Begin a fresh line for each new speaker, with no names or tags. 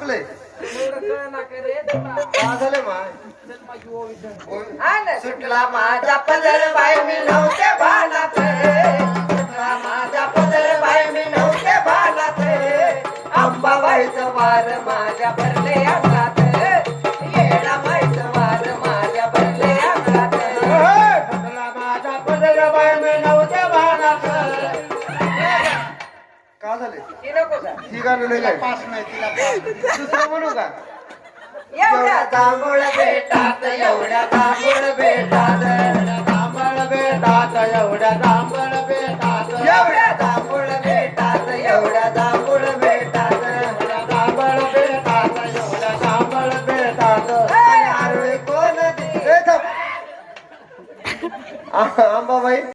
वाचलंय का झालं माय
सुटला माझा पदर बाय मी नव्हते भानात सुटला माझा पदर बाय मी नव्हते भानात अंबाबाईचं वार माझ्या भरले अंगात येडा बाईचं वार माझ्या भरले अंगात
सुटला माझा पदर बाय मी नव्हते भानात का झाले
ती नको का
ही गाणं नाही काय पास नाही तिला दुसरं म्हणू का
एवढ्या जांभूळ बेटात एवढ्या जांभूळ बेटात
जांभळ बेटात एवढ्या जांभळ बेटात
एवढ्या जांभूळ बेटात एवढ्या जांभूळ बेटात
जांभळ बेटात एवढ्या जांभळ बेटात
आरोळी कोण दी
अंबाबाई